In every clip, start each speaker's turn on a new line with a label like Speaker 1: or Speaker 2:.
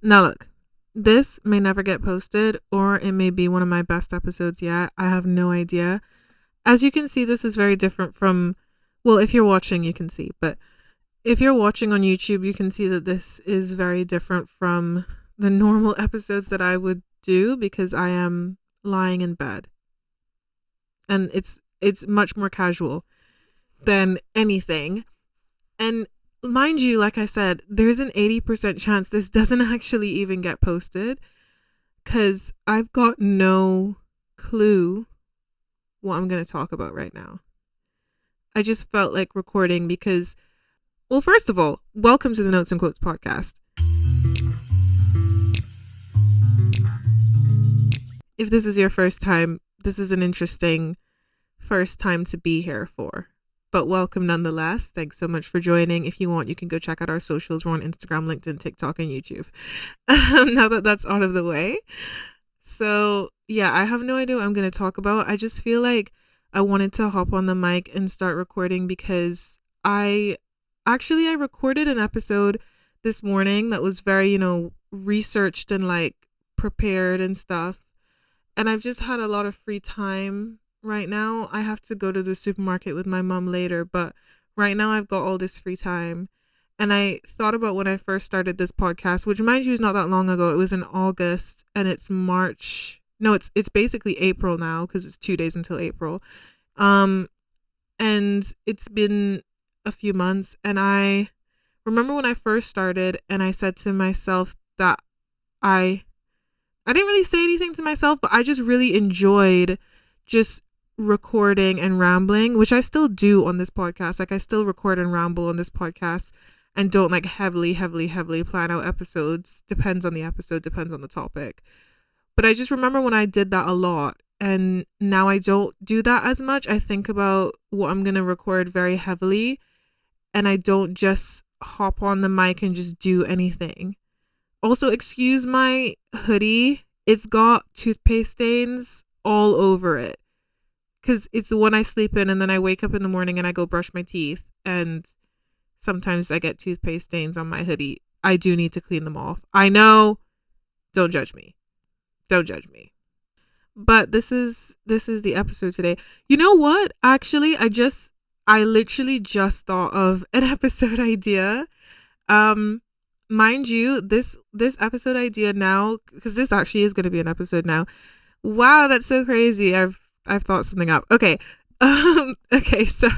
Speaker 1: Now look, this may never get posted, or it may be one of my best episodes yet. I have no idea. As you can see, this is very different from, well, if you're watching, you can see, but if you're watching on YouTube, you can see that this is very different from the normal episodes that I would do because I am lying in bed. And it's much more casual than anything. And mind you, like I said, there's an 80% chance this doesn't actually even get posted because I've got no clue what I'm going to talk about right now. I just felt like recording because, well, first of all, welcome to the Notes and Quotes podcast. If this is your first time, this is an interesting first time to be here for. But welcome nonetheless. Thanks so much for joining. If you want, you can go check out our socials. We're on Instagram, LinkedIn, TikTok, and YouTube. Now that that's out of the way. So, yeah, I have no idea what I'm going to talk about. I just feel like I wanted to hop on the mic and start recording because I recorded an episode this morning that was very, researched and like prepared and stuff. And I've just had a lot of free time right now. I have to go to the supermarket with my mom later, but right now I've got all this free time. And I thought about when I first started this podcast, which mind you is not that long ago. It was in August and it's March. No, it's basically April now because it's 2 days until April. And it's been a few months, and I remember when I first started and I said to myself that I didn't really say anything to myself, but I just really enjoyed just recording and rambling, which I still do on this podcast. Like I still record and ramble on this podcast and don't like heavily plan out episodes. Depends on the episode, depends on the topic. But I just remember when I did that a lot, and now I don't do that as much. I think about what I'm going to record very heavily, and I don't just hop on the mic and just do anything. Also, excuse my hoodie. It's got toothpaste stains all over it. Because it's the one I sleep in, and then I wake up in the morning and I go brush my teeth. And sometimes I get toothpaste stains on my hoodie. I do need to clean them off. I know. Don't judge me. Don't judge me. But this is the episode today. You know what? Actually, I literally just thought of an episode idea. Mind you, this episode idea now, because this actually is going to be an episode now. Wow, that's so crazy. I've thought something up. Okay. Okay, so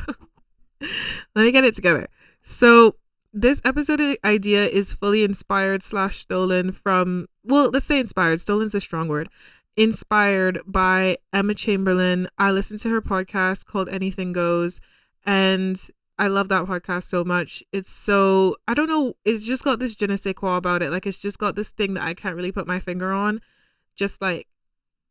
Speaker 1: let me get it together. So this episode idea is fully inspired / stolen from, well, let's say inspired. Stolen's a strong word. Inspired by Emma Chamberlain. I listened to her podcast called Anything Goes, and I love that podcast so much. It's so, I don't know, it's just got this je ne sais quoi about it. Like it's just got this thing that I can't really put my finger on. Just like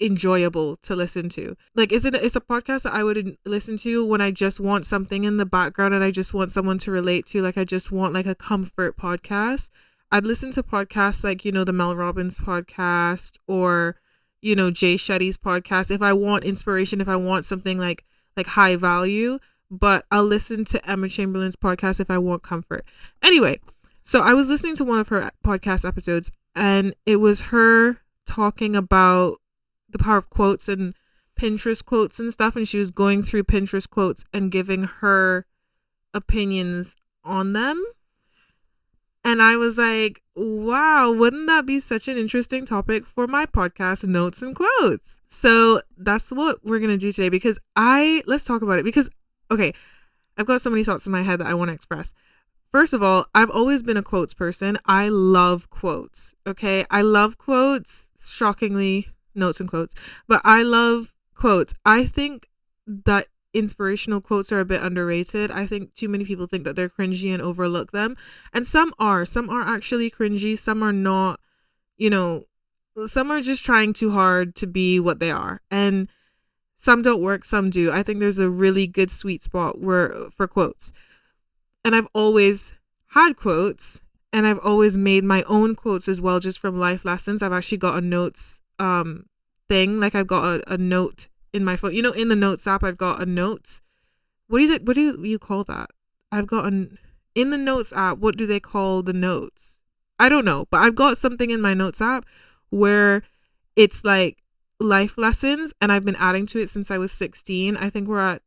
Speaker 1: enjoyable to listen to. Like it's a podcast that I would listen to when I just want something in the background and I just want someone to relate to. Like I just want like a comfort podcast. I'd listen to podcasts like, the Mel Robbins podcast or, Jay Shetty's podcast if I want inspiration, if I want something like high value. But I'll listen to Emma Chamberlain's podcast if I want comfort. Anyway, so I was listening to one of her podcast episodes, and it was her talking about the power of quotes and Pinterest quotes and stuff, and she was going through Pinterest quotes and giving her opinions on them. And I was like, wow, wouldn't that be such an interesting topic for my podcast, Notes and Quotes? So that's what we're going to do today because let's talk about it because, okay, I've got so many thoughts in my head that I want to express. First of all, I've always been a quotes person. I love quotes, okay? I love quotes, shockingly, notes and quotes, but I love quotes. I think that inspirational quotes are a bit underrated. I think too many people think that they're cringy and overlook them. And some are actually cringy. Some are not, some are just trying too hard to be what they are. And some don't work, some do. I think there's a really good sweet spot for quotes. And I've always had quotes, and I've always made my own quotes as well, just from life lessons. I've actually got a notes thing. Like I've got a note in my phone. In the notes app, I've got a notes. What do you call that? I've got in the notes app. What do they call the notes? I don't know, but I've got something in my notes app where it's like life lessons, and I've been adding to it since I was 16. I think we're at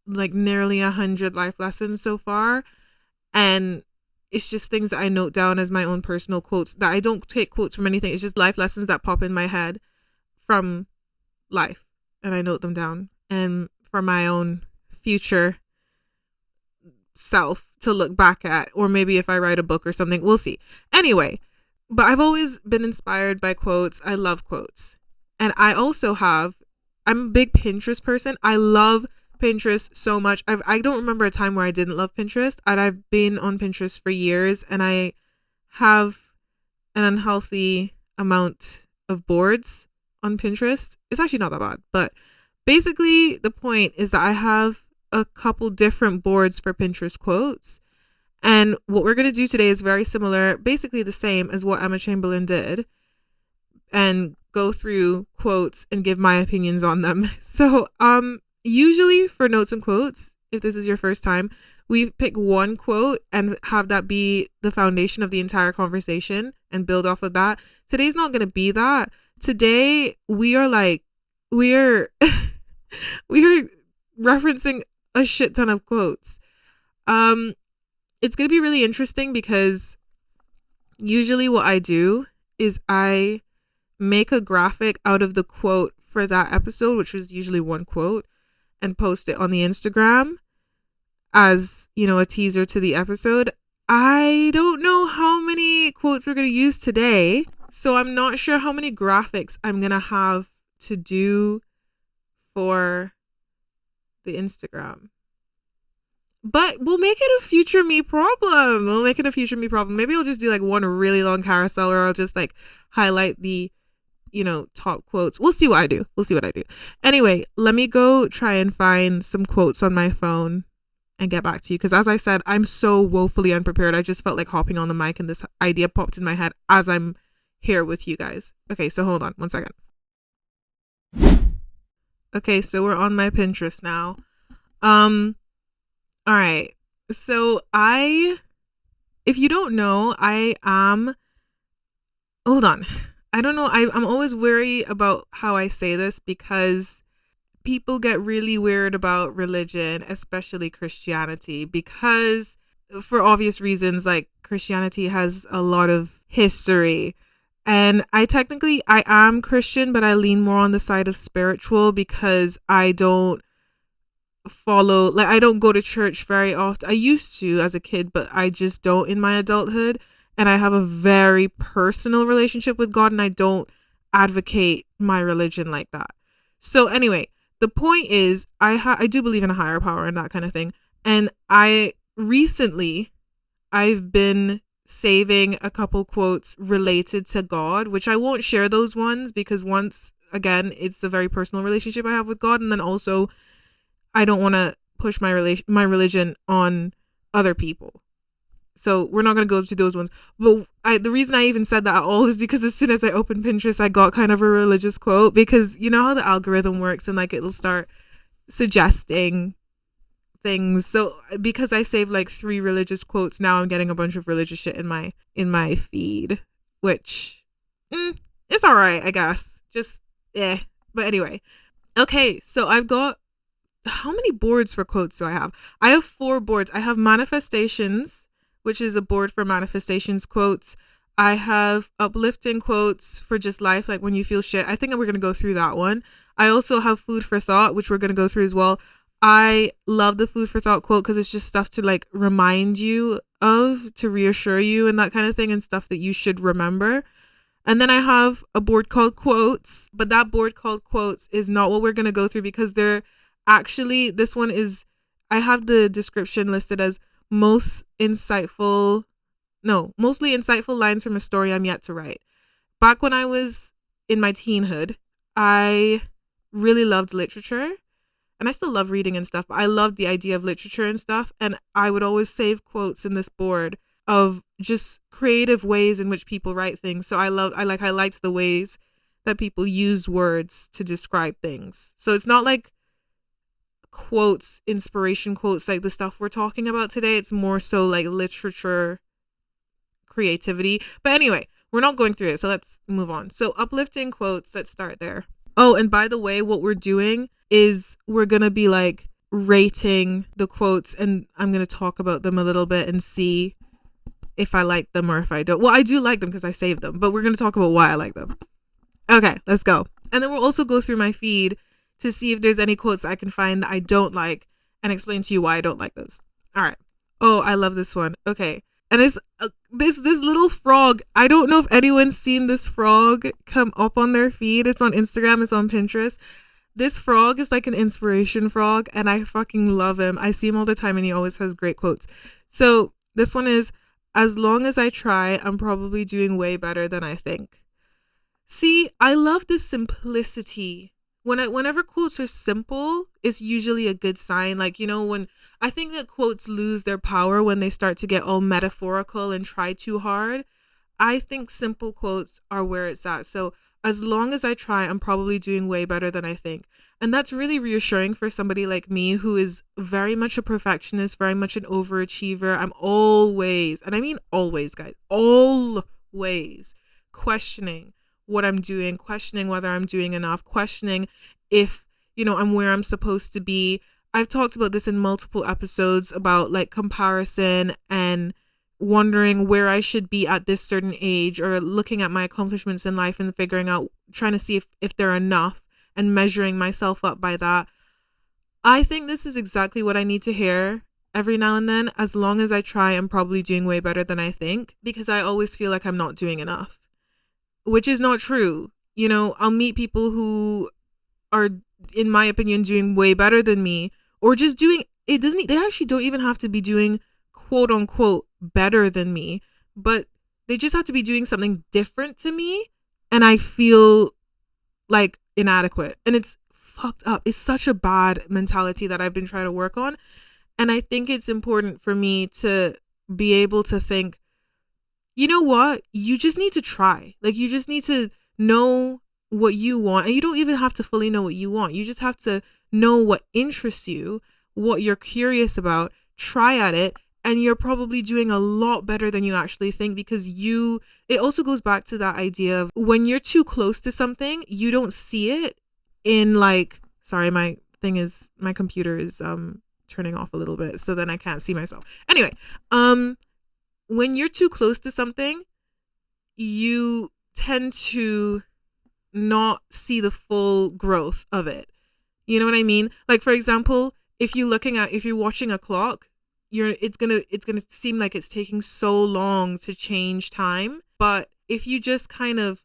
Speaker 1: like nearly 100 life lessons so far, and it's just things that I note down as my own personal quotes, that I don't take quotes from anything. It's just life lessons that pop in my head from life, and I note them down, and for my own future self to look back at, or maybe if I write a book or something, we'll see. Anyway, but I've always been inspired by quotes. I love quotes. And I'm a big Pinterest person. I love Pinterest so much. I don't remember a time where I didn't love Pinterest. And I've been on Pinterest for years, and I have an unhealthy amount of boards on Pinterest. It's actually not that bad, but basically the point is that I have a couple different boards for Pinterest quotes. And what we're going to do today is very similar, basically the same as what Emma Chamberlain did, and go through quotes and give my opinions on them. So, usually for notes and quotes, if this is your first time, we pick one quote and have that be the foundation of the entire conversation and build off of that. Today's not going to be that. Today we're we are referencing a shit ton of quotes. It's going to be really interesting because usually what I do is I make a graphic out of the quote for that episode, which was usually one quote, and post it on the Instagram as, a teaser to the episode. I don't know how many quotes we're going to use today, so I'm not sure how many graphics I'm going to have to do for the Instagram. But we'll make it a future me problem. Maybe I'll just do like one really long carousel, or I'll just like highlight the, top quotes. We'll see what I do. Anyway, let me go try and find some quotes on my phone and get back to you. Because as I said, I'm so woefully unprepared. I just felt like hopping on the mic and this idea popped in my head as I'm here with you guys. Okay, so hold on 1 second. Okay, so we're on my Pinterest now. All right. So if you don't know, hold on. I don't know. I'm always wary about how I say this because people get really weird about religion, especially Christianity, because for obvious reasons, like Christianity has a lot of history. And I am Christian, but I lean more on the side of spiritual because I don't I don't go to church very often. I used to as a kid, but I just don't in my adulthood. And I have a very personal relationship with God, and I don't advocate my religion like that. So anyway, the point is I do believe in a higher power and that kind of thing. And I've been saving a couple quotes related to God, which I won't share those ones because once again, it's a very personal relationship I have with God. And then also I don't want to push my religion on other people. So we're not going to go to those ones. But the reason I even said that at all is because as soon as I opened Pinterest, I got kind of a religious quote, because you know how the algorithm works and like it'll start suggesting things. So because I saved like 3 religious quotes, now I'm getting a bunch of religious shit in my feed, which it's all right, I guess. Just But anyway, okay, so I've got, how many boards for quotes do I have? I have 4 boards. I have manifestations, which is a board for manifestations quotes. I have uplifting quotes for just life, like when you feel shit. I think we're going to go through that one. I also have food for thought, which we're going to go through as well. I love the food for thought quote because it's just stuff to like remind you of, to reassure you and that kind of thing, and stuff that you should remember. And then I have a board called quotes, but that board called quotes is not what we're going to go through because they're actually, this one is, I have the description listed as mostly insightful lines from a story I'm yet to write. Back when I was in my teenhood, I really loved literature, and I still love reading and stuff, but I loved the idea of literature and stuff, and I would always save quotes in this board of just creative ways in which people write things. So I liked the ways that people use words to describe things. So it's not like quotes, inspiration quotes like the stuff we're talking about today. It's more so like literature creativity. But anyway, we're not going through it, so let's move on. So uplifting quotes, let's start there. Oh, and by the way, what we're doing is we're going to be like rating the quotes, and I'm going to talk about them a little bit and see if I like them or if I don't. Well, I do like them because I saved them, but we're going to talk about why I like them. Okay, let's go. And then we'll also go through my feed to see if there's any quotes I can find that I don't like and explain to you why I don't like those. All right. Oh, I love this one. Okay. And it's this little frog. I don't know if anyone's seen this frog come up on their feed. It's on Instagram. It's on Pinterest. This frog is like an inspiration frog, and I fucking love him. I see him all the time, and he always has great quotes. So this one is, as long as I try, I'm probably doing way better than I think. See, I love this simplicity. Whenever quotes are simple, it's usually a good sign. Like, you know, when I think that quotes lose their power when they start to get all metaphorical and try too hard. I think simple quotes are where it's at. So as long as I try, I'm probably doing way better than I think. And that's really reassuring for somebody like me who is very much a perfectionist, very much an overachiever. I'm always, and I mean always, guys, always questioning what I'm doing, questioning whether I'm doing enough, questioning if, you know, I'm where I'm supposed to be. I've talked about this in multiple episodes about like comparison and wondering where I should be at this certain age, or looking at my accomplishments in life and figuring out, trying to see if they're enough and measuring myself up by that. I think this is exactly what I need to hear every now and then. As long as I try, I'm probably doing way better than I think, because I always feel like I'm not doing enough, which is not true. You know, I'll meet people who are, in my opinion, doing way better than me, or just doing, they actually don't even have to be doing quote unquote better than me, but they just have to be doing something different to me, and I feel like inadequate. And it's fucked up. It's such a bad mentality that I've been trying to work on. And I think it's important for me to be able to think, you know what? You just need to try. Like, you just need to know what you want. And you don't even have to fully know what you want. You just have to know what interests you, what you're curious about, try at it, and you're probably doing a lot better than you actually think, because it also goes back to that idea of when you're too close to something, you don't see it in like, sorry, my computer is turning off a little bit, so then I can't see myself. Anyway, when you're too close to something, you tend to not see the full growth of it. You know what I mean? Like, for example, if you're watching a clock, it's gonna seem like it's taking so long to change time. But if you just kind of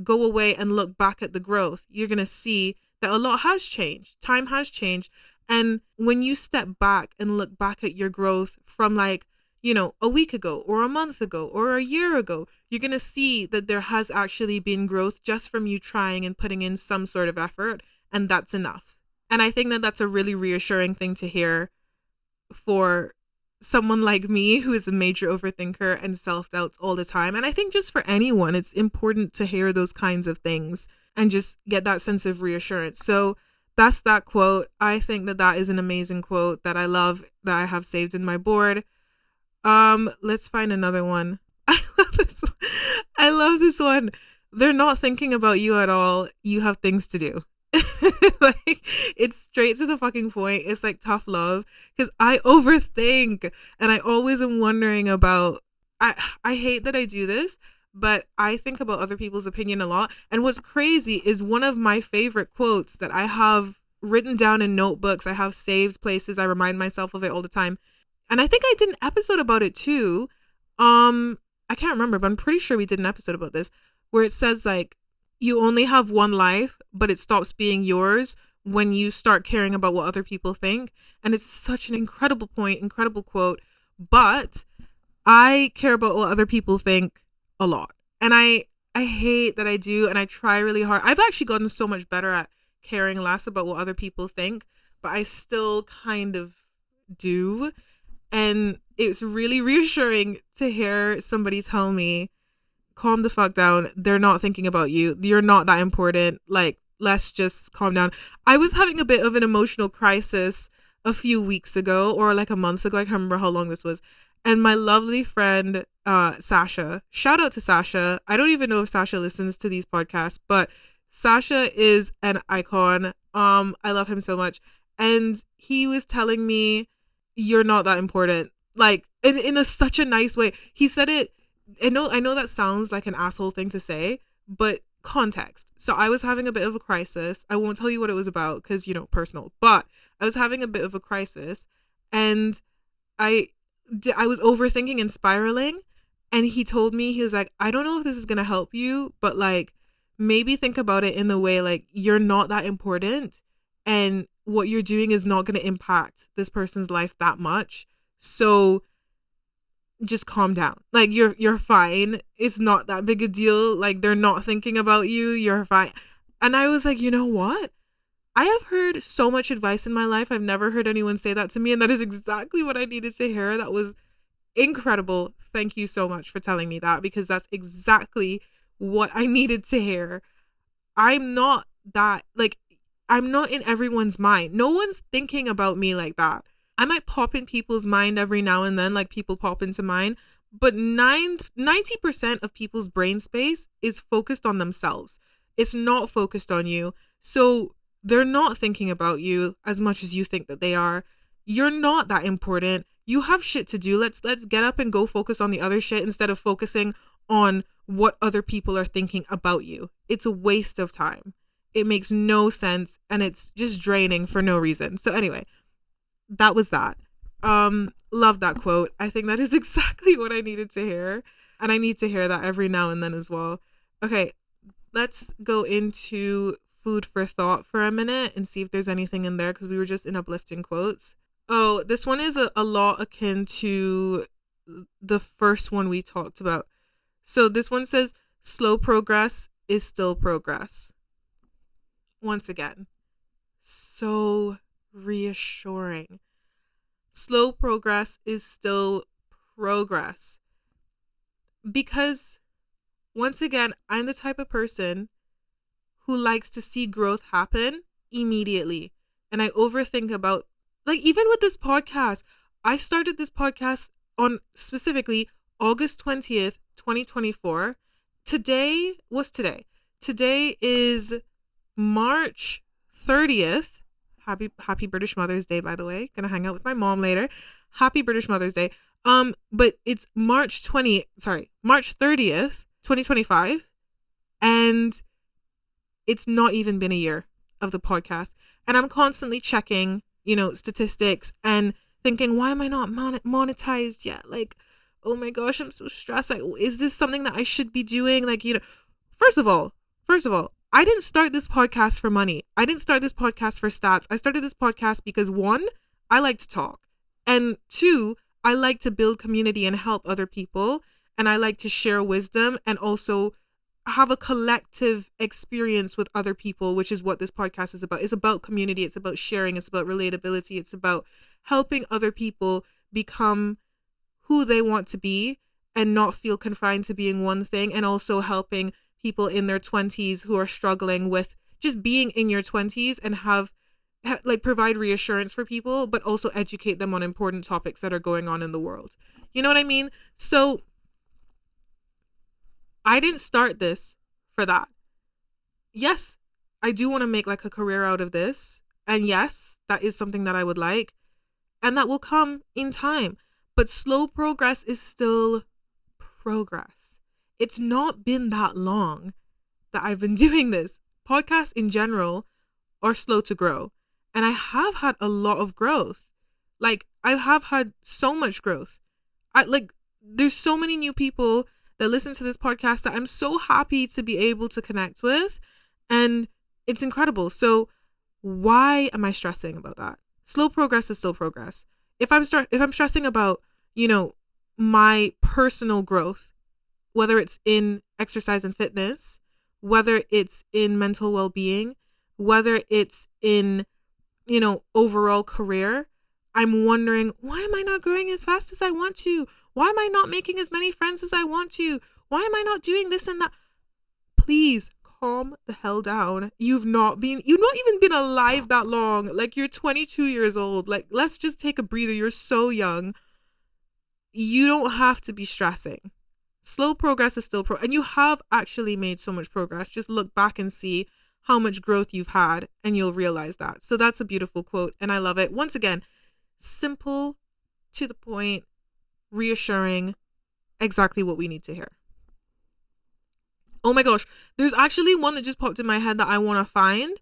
Speaker 1: go away and look back at the growth, you're gonna see that a lot has changed. Time has changed. And when you step back and look back at your growth from, like, you know, a week ago or a month ago or a year ago, you're going to see that there has actually been growth just from you trying and putting in some sort of effort. And that's enough. And I think that that's a really reassuring thing to hear for someone like me, who is a major overthinker and self-doubts all the time. And I think just for anyone, it's important to hear those kinds of things and just get that sense of reassurance. So that's that quote. I think that that is an amazing quote that I love, that I have saved in my board. Let's find another one. I love this one. They're not thinking about you at all. You have things to do. Like, it's straight to the fucking point. It's like tough love, because I overthink and I always am wondering about, I hate that I do this, but I think about other people's opinion a lot. And what's crazy is one of my favorite quotes that I have written down in notebooks, I have saved places, I remind myself of it all the time. And I think I did an episode about it too. I can't remember, but I'm pretty sure we did an episode about this, where it says, like, you only have one life, but it stops being yours when you start caring about what other people think. And it's such an incredible point, incredible quote. But I care about what other people think a lot. And I hate that I do, and I try really hard. I've actually gotten so much better at caring less about what other people think, but I still kind of do. And it's really reassuring to hear somebody tell me, calm the fuck down. They're not thinking about you. You're not that important. Like, let's just calm down. I was having a bit of an emotional crisis a few weeks ago, or like a month ago. I can't remember how long this was. And my lovely friend, Sasha, shout out to Sasha. I don't even know if Sasha listens to these podcasts, but Sasha is an icon. I love him so much. And he was telling me, you're not that important. Like in such a nice way. He said it. I know that sounds like an asshole thing to say, but context. So I was having a bit of a crisis. I won't tell you what it was about because, personal. But I was having a bit of a crisis, and I I was overthinking and spiraling, and he told me, he was like, I don't know if this is going to help you, but like maybe think about it in the way like you're not that important, and what you're doing is not going to impact this person's life that much. So just calm down. Like you're fine. It's not that big a deal. Like they're not thinking about you. You're fine. And I was like, you know what? I have heard so much advice in my life. I've never heard anyone say that to me, and that is exactly what I needed to hear. That was incredible. Thank you so much for telling me that, because that's exactly what I needed to hear. I'm not that, like, I'm not in everyone's mind. No one's thinking about me like that. I might pop in people's mind every now and then, like people pop into mine, but 90% of people's brain space is focused on themselves. It's not focused on you. So they're not thinking about you as much as you think that they are. You're not that important. You have shit to do. Let's get up and go focus on the other shit instead of focusing on what other people are thinking about you. It's a waste of time. It makes no sense, and it's just draining for no reason. So anyway, that was that. Love that quote. I think that is exactly what I needed to hear, and I need to hear that every now and then as well. Okay, let's go into food for thought for a minute and see if there's anything in there, because we were just in uplifting quotes. Oh, this one is a lot akin to the first one we talked about. So this one says, slow progress is still progress. Once again, so reassuring. Slow progress is still progress. Because, once again, I'm the type of person who likes to see growth happen immediately. And I overthink about, like, even with this podcast, I started this podcast on specifically August 20th, 2024. What's today? Today is March 30th. Happy British Mother's Day, by the way. Gonna hang out with my mom later. Happy British Mother's Day. But it's March 30th, 2025. And it's not even been a year of the podcast. And I'm constantly checking, statistics and thinking, why am I not monetized yet? Like, oh my gosh, I'm so stressed. Like, is this something that I should be doing? Like, first of all, I didn't start this podcast for money. I didn't start this podcast for stats. I started this podcast because, one, I like to talk. And two, I like to build community and help other people. And I like to share wisdom and also have a collective experience with other people, which is what this podcast is about. It's about community. It's about sharing. It's about relatability. It's about helping other people become who they want to be and not feel confined to being one thing, and also helping people in their 20s who are struggling with just being in your 20s and provide reassurance for people, but also educate them on important topics that are going on in the world. You know what I mean? So I didn't start this for that. Yes, I do want to make like a career out of this. And yes, that is something that I would like. And that will come in time. But slow progress is still progress. It's not been that long that I've been doing this. Podcasts in general are slow to grow. And I have had a lot of growth. Like, I have had so much growth. There's so many new people that listen to this podcast that I'm so happy to be able to connect with. And it's incredible. So why am I stressing about that? Slow progress is still progress. If I'm stressing about, my personal growth, whether it's in exercise and fitness, whether it's in mental well-being, whether it's in, overall career, I'm wondering, why am I not growing as fast as I want to? Why am I not making as many friends as I want to? Why am I not doing this and that? Please calm the hell down. You've not even been alive that long. Like, you're 22 years old. Like, let's just take a breather. You're so young. you don't have to be stressing. Slow progress is still and you have actually made so much progress. Just look back and see how much growth you've had and you'll realize that. So that's a beautiful quote and I love it. Once again, simple, to the point, reassuring, exactly what we need to hear. Oh my gosh, there's actually one that just popped in my head that I want to find.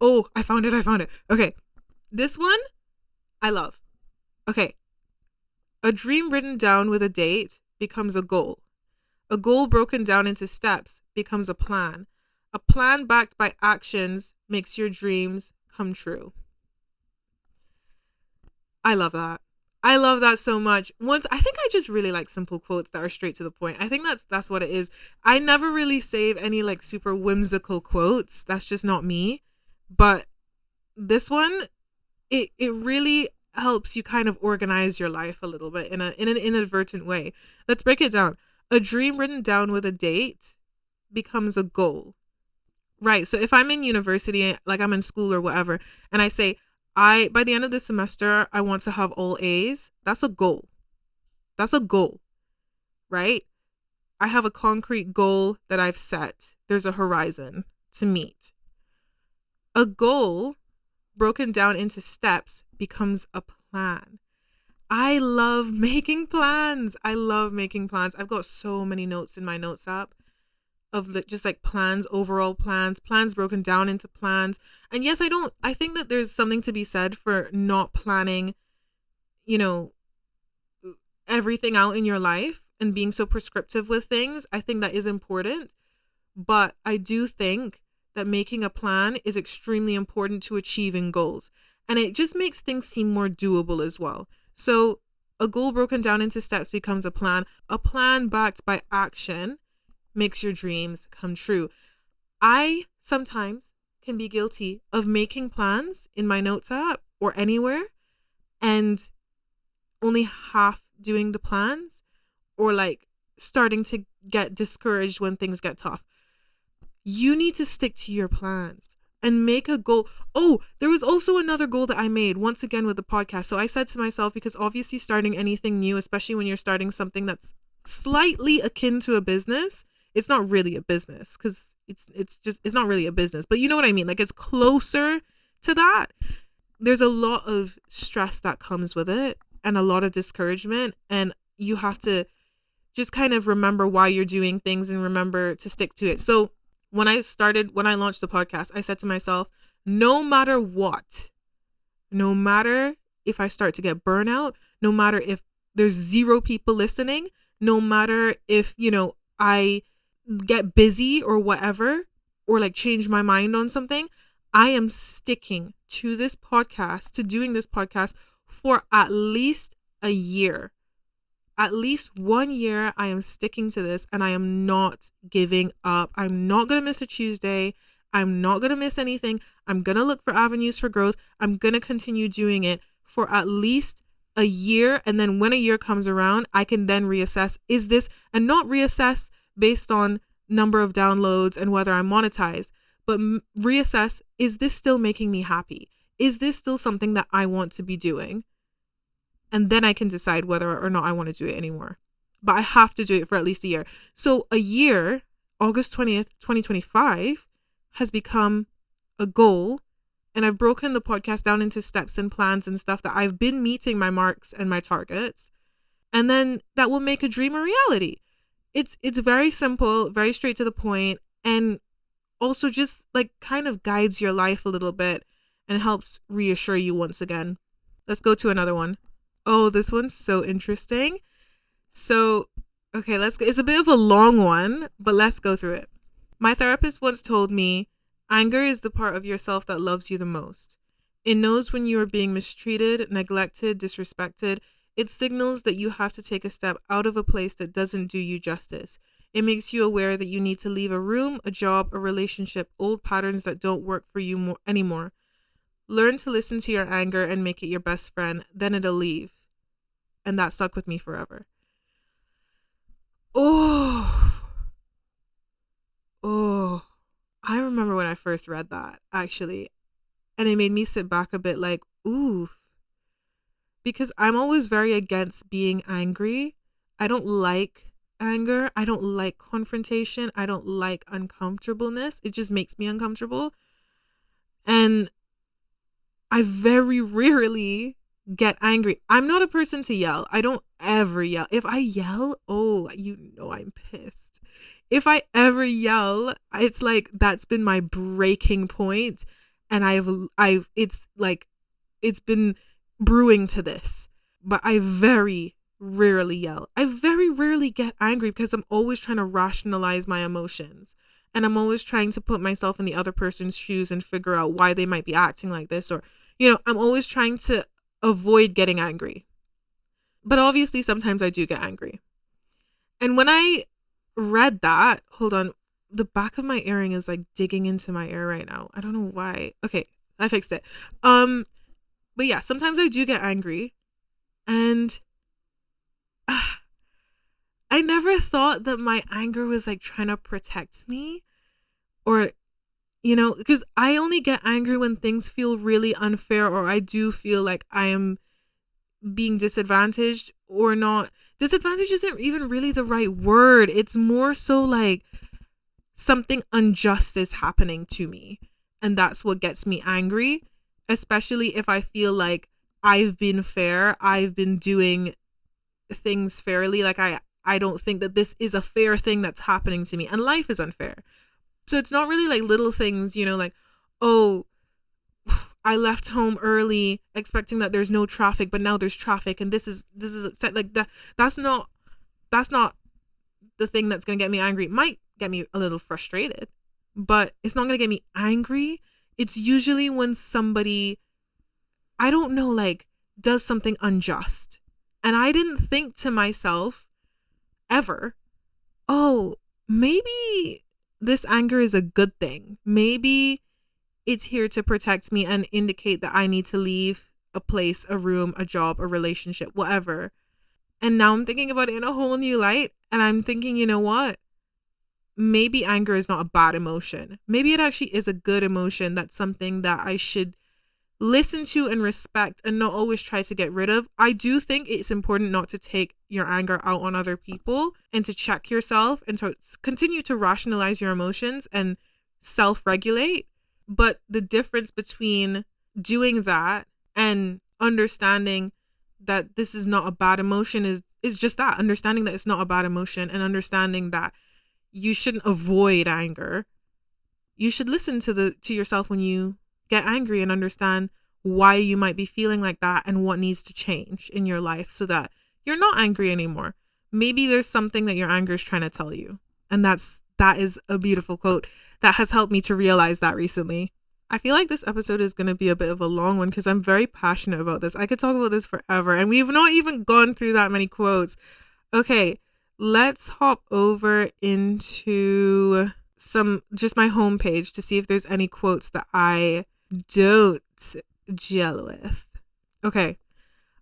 Speaker 1: Oh, I found it. Okay, this one I love. Okay, a dream written down with a date becomes a goal. A goal broken down into steps becomes a plan. A plan backed by actions makes your dreams come true. I love that. I love that so much. I think I just really like simple quotes that are straight to the point. I think that's what it is. I never really save any like super whimsical quotes. That's just not me. But this one, it really helps you kind of organize your life a little bit in an inadvertent way. Let's break it down. A dream written down with a date becomes a goal. Right. So if I'm in university, like I'm in school or whatever, and I say, by the end of the semester, I want to have all A's, that's a goal. That's a goal, right? I have a concrete goal that I've set. There's a horizon to meet. A goal broken down into steps becomes a plan. I love making plans. I've got so many notes in my notes app of just like plans, overall plans broken down into plans. And yes, I think that there's something to be said for not planning, everything out in your life and being so prescriptive with things. I think that is important. But I do think that making a plan is extremely important to achieving goals. And it just makes things seem more doable as well. So a goal broken down into steps becomes a plan backed by action makes your dreams come true. I sometimes can be guilty of making plans in my notes app or anywhere and only half doing the plans or like starting to get discouraged when things get tough. You need to stick to your plans and make a goal. Oh, there was also another goal that I made once again with the podcast. So I said to myself, because obviously starting anything new, especially when you're starting something that's slightly akin to a business, it's not really a business because it's not really a business, but you know what I mean? Like it's closer to that. There's a lot of stress that comes with it and a lot of discouragement, and you have to just kind of remember why you're doing things and remember to stick to it. So when I launched the podcast, I said to myself, no matter what, no matter if I start to get burnout, no matter if there's 0 people listening, no matter if, I get busy or whatever, or like change my mind on something, I am sticking to this podcast, to doing this podcast for at least a year. At least 1 year, I am sticking to this and I am not giving up. I'm not going to miss a Tuesday. I'm not going to miss anything. I'm going to look for avenues for growth. I'm going to continue doing it for at least a year. And then when a year comes around, I can then reassess, and not reassess based on number of downloads and whether I'm monetized, but reassess, is this still making me happy? Is this still something that I want to be doing? And then I can decide whether or not I want to do it anymore. But I have to do it for at least a year. So a year, August 20th, 2025, has become a goal. And I've broken the podcast down into steps and plans and stuff that I've been meeting my marks and my targets. And then that will make a dream a reality. It's very simple, very straight to the point, and also just like kind of guides your life a little bit and helps reassure you once again. Let's go to another one. Oh, this one's so interesting. So, okay, it's a bit of a long one, but let's go through it. My therapist once told me, anger is the part of yourself that loves you the most. It knows when you are being mistreated, neglected, disrespected. It signals that you have to take a step out of a place that doesn't do you justice. It makes you aware that you need to leave a room, a job, a relationship, old patterns that don't work for you anymore. Learn to listen to your anger and make it your best friend. Then it'll leave. And that stuck with me forever. Oh, I remember when I first read that, actually. And it made me sit back a bit like, ooh. because I'm always very against being angry. I don't like anger. I don't like confrontation. I don't like uncomfortableness. It just makes me uncomfortable. And I very rarely get angry. I'm not a person to yell. I don't ever yell. If I yell, oh, you know I'm pissed. If I ever yell, it's like that's been my breaking point, and it's been brewing to this. But I very rarely yell. I very rarely get angry because I'm always trying to rationalize my emotions. And I'm always trying to put myself in the other person's shoes and figure out why they might be acting like this. Or, I'm always trying to avoid getting angry. But obviously, sometimes I do get angry. And when I read that, hold on, the back of my earring is like digging into my ear right now. I don't know why. Okay, I fixed it. But yeah, sometimes I do get angry. And I never thought that my anger was like trying to protect me, or, because I only get angry when things feel really unfair, or I do feel like I am being disadvantaged or not. Disadvantage isn't even really the right word. It's more so like something unjust is happening to me. And that's what gets me angry, especially if I feel like I've been fair. I've been doing things fairly. Like I don't think that this is a fair thing that's happening to me, and life is unfair. So it's not really like little things, like, oh, I left home early expecting that there's no traffic, but now there's traffic, and this is upset. Like that's not the thing that's going to get me angry. It might get me a little frustrated, but it's not going to get me angry. It's usually when somebody, I don't know, like does something unjust. And I didn't think to myself ever, oh, maybe this anger is a good thing. Maybe it's here to protect me and indicate that I need to leave a place, a room, a job, a relationship, whatever. And now I'm thinking about it in a whole new light. And I'm thinking, you know what? Maybe anger is not a bad emotion. Maybe it actually is a good emotion. That's something that I should listen to and respect and not always try to get rid of. I do think it's important not to take your anger out on other people, and to check yourself and to continue to rationalize your emotions and self-regulate. But the difference between doing that and understanding that this is not a bad emotion is just that, understanding that it's not a bad emotion, and understanding that you shouldn't avoid anger. You should listen to yourself when you get angry and understand why you might be feeling like that and what needs to change in your life so that you're not angry anymore. Maybe there's something that your anger is trying to tell you. And that is a beautiful quote that has helped me to realize that recently. I feel like this episode is going to be a bit of a long one because I'm very passionate about this. I could talk about this forever, and we've not even gone through that many quotes. Okay, let's hop over into just my homepage to see if there's any quotes that I don't gel with. Okay,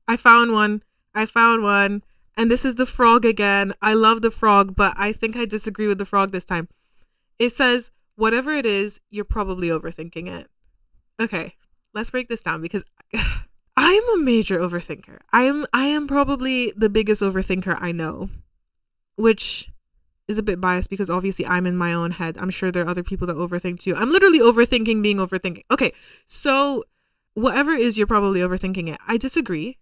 Speaker 1: I found one. And this is the frog again. I love the frog, but I think I disagree with the frog this time. It says, whatever it is, you're probably overthinking it. Okay, let's break this down because I am a major overthinker. I am probably the biggest overthinker I know, which is a bit biased because obviously I'm in my own head. I'm sure there are other people that overthink too. I'm literally overthinking being overthinking. Okay, so whatever it is, you're probably overthinking it. I disagree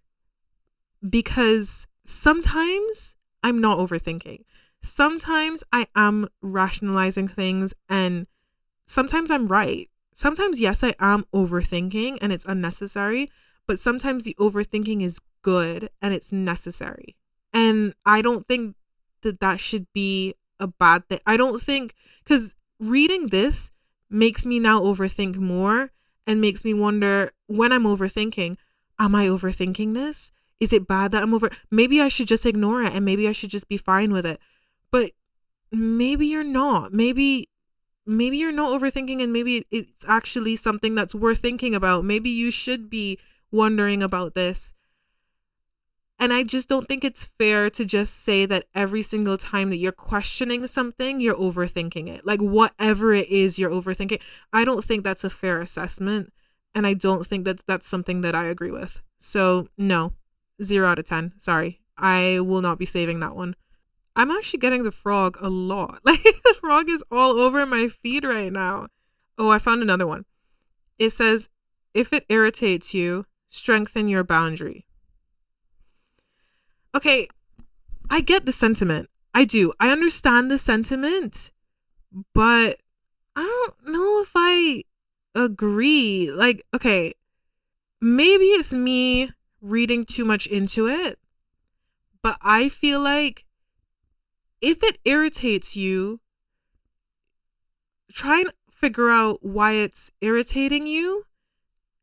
Speaker 1: because sometimes I'm not overthinking. Sometimes I am rationalizing things, and sometimes I'm right. Sometimes, yes, I am overthinking and it's unnecessary, but sometimes the overthinking is good and it's necessary. And I don't think that should be a bad thing. I don't think, because reading this makes me now overthink more and makes me wonder, when I'm overthinking, am I overthinking this? Is it bad that I'm maybe I should just ignore it and maybe I should just be fine with it. But maybe you're not. Maybe you're not overthinking, and maybe it's actually something that's worth thinking about. Maybe you should be wondering about this. And I just don't think it's fair to just say that every single time that you're questioning something, you're overthinking it. Like whatever it is, you're overthinking. I don't think that's a fair assessment. And I don't think that's something that I agree with. So no, 0 out of 10. Sorry. I will not be saving that one. I'm actually getting the frog a lot. Like, the frog is all over my feed right now. Oh, I found another one. It says, if it irritates you, strengthen your boundary. Okay, I get the sentiment. I do. I understand the sentiment, but I don't know if I agree. Like, okay, maybe it's me reading too much into it, but I feel like if it irritates you, try and figure out why it's irritating you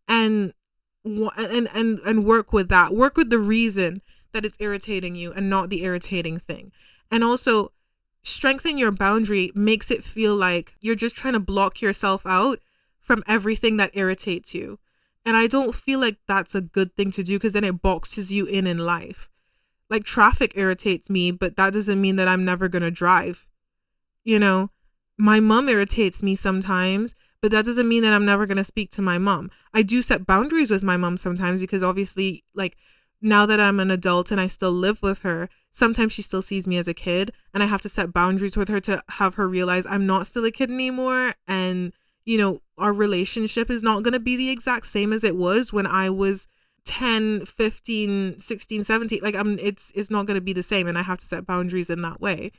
Speaker 1: and work with that. Work with the reason that it's irritating you and not the irritating thing. And also, strengthen your boundary makes it feel like you're just trying to block yourself out from everything that irritates you. And I don't feel like that's a good thing to do, because then it boxes you in life. Like, traffic irritates me, but that doesn't mean that I'm never going to drive. You know, my mom irritates me sometimes, but that doesn't mean that I'm never going to speak to my mom. I do set boundaries with my mom sometimes, because obviously, like, now that I'm an adult and I still live with her, sometimes she still sees me as a kid, and I have to set boundaries with her to have her realize I'm not still a kid anymore. And, you know, our relationship is not going to be the exact same as it was when I was 10, 15, 16, 17. Like, it's not going to be the same, and I have to set boundaries in that way.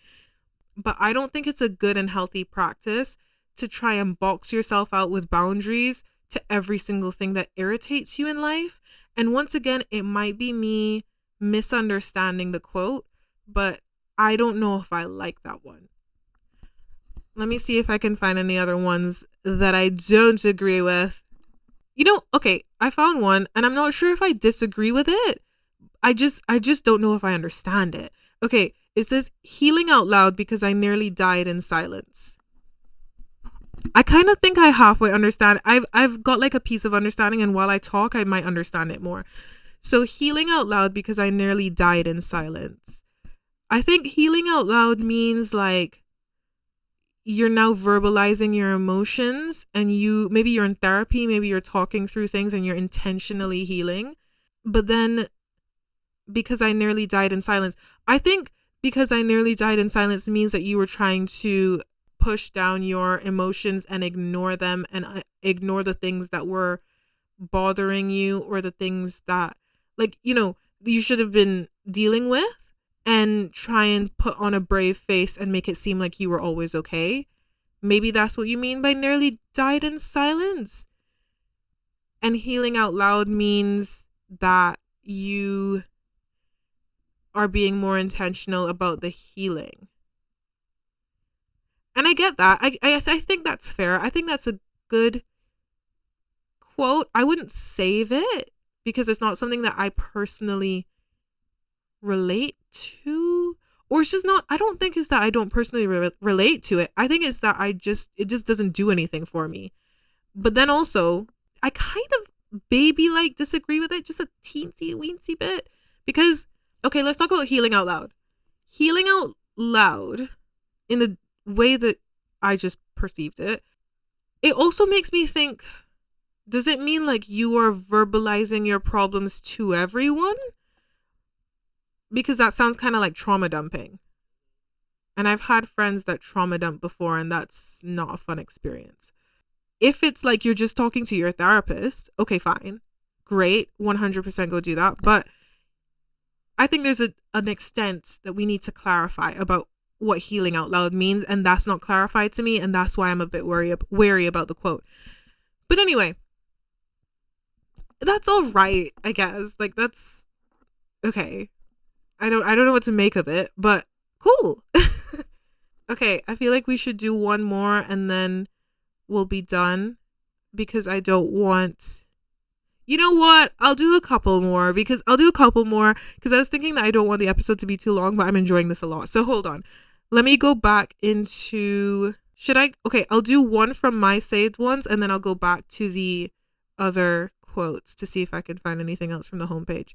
Speaker 1: But I don't think it's a good and healthy practice to try and box yourself out with boundaries to every single thing that irritates you in life. And once again, it might be me misunderstanding the quote, but I don't know if I like that one. Let me see if I can find any other ones that I don't agree with. You know, okay, I found one, and I'm not sure if I disagree with it. I just don't know if I understand it. Okay, it says, healing out loud because I nearly died in silence. I kind of think I halfway understand. I've got like a piece of understanding, and while I talk, I might understand it more. So, healing out loud because I nearly died in silence. I think healing out loud means like you're now verbalizing your emotions, and maybe you're in therapy, maybe you're talking through things and you're intentionally healing. But then, because I nearly died in silence, I think because I nearly died in silence means that you were trying to push down your emotions and ignore them, and ignore the things that were bothering you, or the things that, like, you know, you should have been dealing with, and try and put on a brave face and make it seem like you were always okay. Maybe that's what you mean by nearly died in silence. And healing out loud means that you are being more intentional about the healing. And I get that. I think that's fair. I think that's a good quote. I wouldn't save it because it's not something that I personally relate to, or it's just not. I don't think it's that I don't personally relate to it. I think it's that it just doesn't do anything for me. But then also, I kind of baby like disagree with it just a teensy weensy bit, because okay, let's talk about healing out loud. Healing out loud in the way that I just perceived it, it also makes me think, does it mean like you are verbalizing your problems to everyone? Because that sounds kind of like trauma dumping. And I've had friends that trauma dump before, and that's not a fun experience. If it's like you're just talking to your therapist, okay, fine. Great, 100% go do that. But I think there's an extent that we need to clarify about what healing out loud means, and that's not clarified to me, and that's why I'm a bit wary about the quote. But anyway, that's all right, I guess. Like, that's okay. I don't know what to make of it, but cool. Okay, I feel like we should do one more and then we'll be done, because I don't want, you know what? I'll do a couple more because I was thinking that I don't want the episode to be too long, but I'm enjoying this a lot. So hold on. Let me go back into, okay, I'll do one from my saved ones, and then I'll go back to the other quotes to see if I can find anything else from the homepage.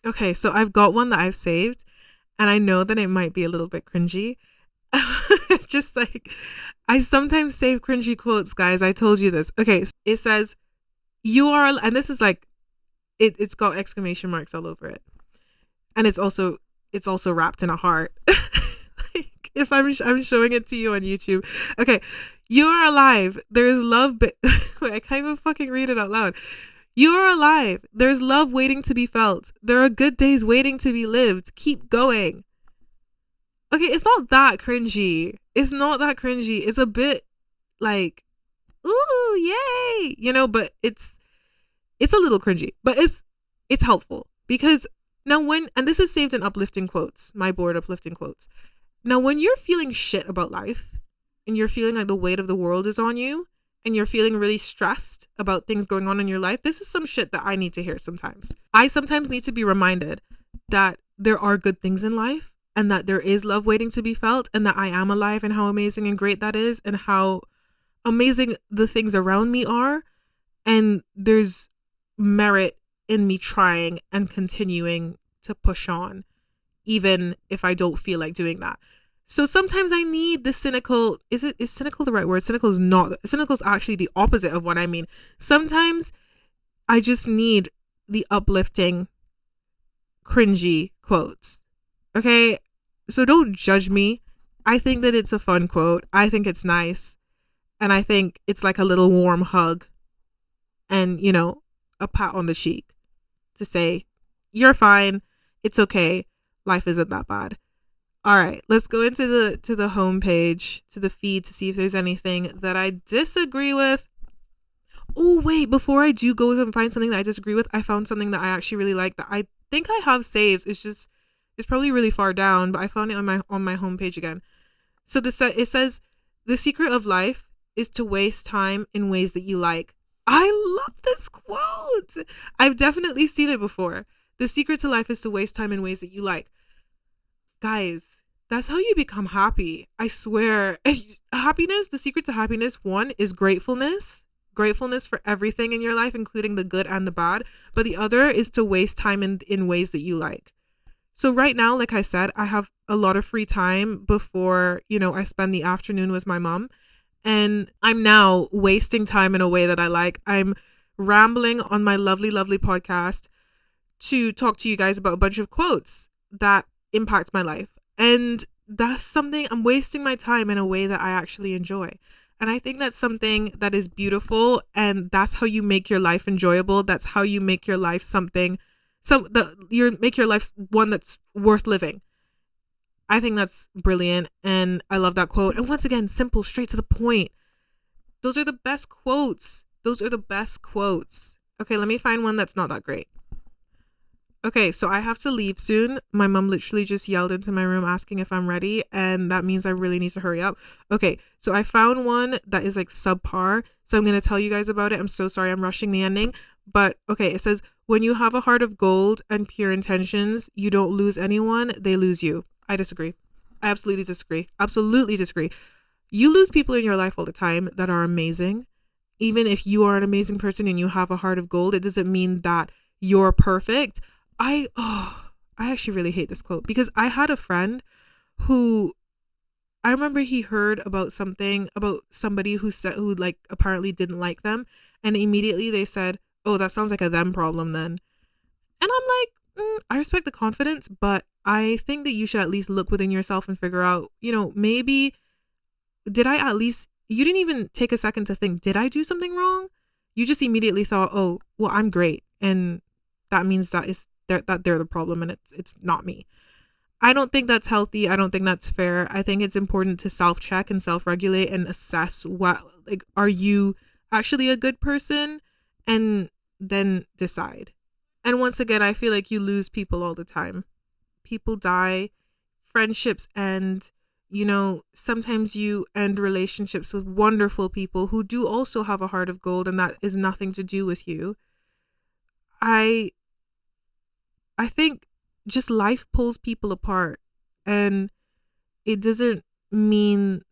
Speaker 1: Okay, so I've got one that I've saved, and I know that it might be a little bit cringy. Just like, I sometimes save cringy quotes, guys. I told you this. Okay, it says, and this is like It's got exclamation marks all over it, and it's also wrapped in a heart. Like, if I'm showing it to you on YouTube. Okay, you are alive. There is love. Wait, I can't even fucking read it out loud. You are alive. There's love waiting to be felt. There are good days waiting to be lived. Keep going. Okay, it's not that cringy. It's not that cringy. It's a bit like, ooh, yay, but it's a little cringy, but it's helpful because now and this is saved in uplifting quotes, my board uplifting quotes. Now, when you're feeling shit about life and you're feeling like the weight of the world is on you and you're feeling really stressed about things going on in your life, this is some shit that I need to hear sometimes. I sometimes need to be reminded that there are good things in life and that there is love waiting to be felt and that I am alive and how amazing and great that is and how amazing the things around me are. And there's merit in me trying and continuing to push on, even if I don't feel like doing that. So sometimes I need the cynical. Is cynical the right word? Cynical is not. Cynical is actually the opposite of what I mean. Sometimes I just need the uplifting, cringy quotes. Okay? So don't judge me. I think that it's a fun quote. I think it's nice. And I think it's like a little warm hug and, a pat on the cheek to say, you're fine. It's okay. Life isn't that bad. All right, let's go into the homepage, to the feed to see if there's anything that I disagree with. Oh, wait, before I do go and find something that I disagree with, I found something that I actually really like that I think I have saved. It's probably really far down, but I found it on my homepage again. So it says, the secret of life is to waste time in ways that you like. I love this quote. I've definitely seen it before. The secret to life is to waste time in ways that you like. Guys, that's how you become happy. I swear. Happiness, the secret to happiness, one, is gratefulness. Gratefulness for everything in your life, including the good and the bad. But the other is to waste time in ways that you like. So right now, like I said, I have a lot of free time before, I spend the afternoon with my mom. And I'm now wasting time in a way that I like. I'm rambling on my lovely, lovely podcast to talk to you guys about a bunch of quotes that impact my life. And that's something, I'm wasting my time in a way that I actually enjoy. And I think that's something that is beautiful. And that's how you make your life enjoyable. That's how you make your life make your life one that's worth living. I think that's brilliant, and I love that quote. And once again, simple, straight to the point. Those are the best quotes. Okay, let me find one that's not that great. Okay, so I have to leave soon. My mom literally just yelled into my room asking if I'm ready, and that means I really need to hurry up. Okay, so I found one that is like subpar, so I'm going to tell you guys about it. I'm so sorry I'm rushing the ending. But okay, it says, when you have a heart of gold and pure intentions, you don't lose anyone, they lose you. I disagree. I absolutely disagree. Absolutely disagree. You lose people in your life all the time that are amazing. Even if you are an amazing person and you have a heart of gold, it doesn't mean that you're perfect. I actually really hate this quote because I had a friend who, I remember he heard about somebody who like apparently didn't like them, and immediately they said, "Oh, that sounds like a them problem then." And I'm like, I respect the confidence, but I think that you should at least look within yourself and figure out, maybe you didn't even take a second to think, did I do something wrong? You just immediately thought, oh, well, I'm great. And that means that they're the problem and it's not me. I don't think that's healthy. I don't think that's fair. I think it's important to self-check and self-regulate and assess are you actually a good person? And then decide. And once again, I feel like you lose people all the time. People die, friendships end, sometimes you end relationships with wonderful people who do also have a heart of gold, and that is nothing to do with you. I think just life pulls people apart, and it doesn't mean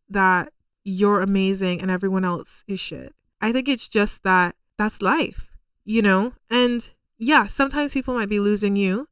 Speaker 1: that you're amazing and everyone else is shit. I think it's just that's life, and yeah, sometimes people might be losing you,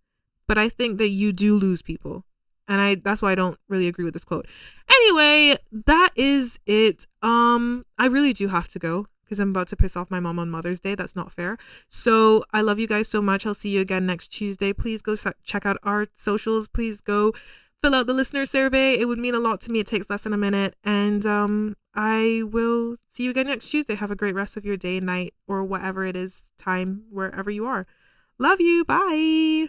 Speaker 1: but I think that you do lose people. And that's why I don't really agree with this quote. Anyway, that is it. I really do have to go. because I'm about to piss off my mom on Mother's Day. That's not fair. So I love you guys so much. I'll see you again next Tuesday. Please go check out our socials. Please go fill out the listener survey. It would mean a lot to me. It takes less than a minute. And I will see you again next Tuesday. Have a great rest of your day, night, or whatever it is, time, wherever you are. Love you. Bye.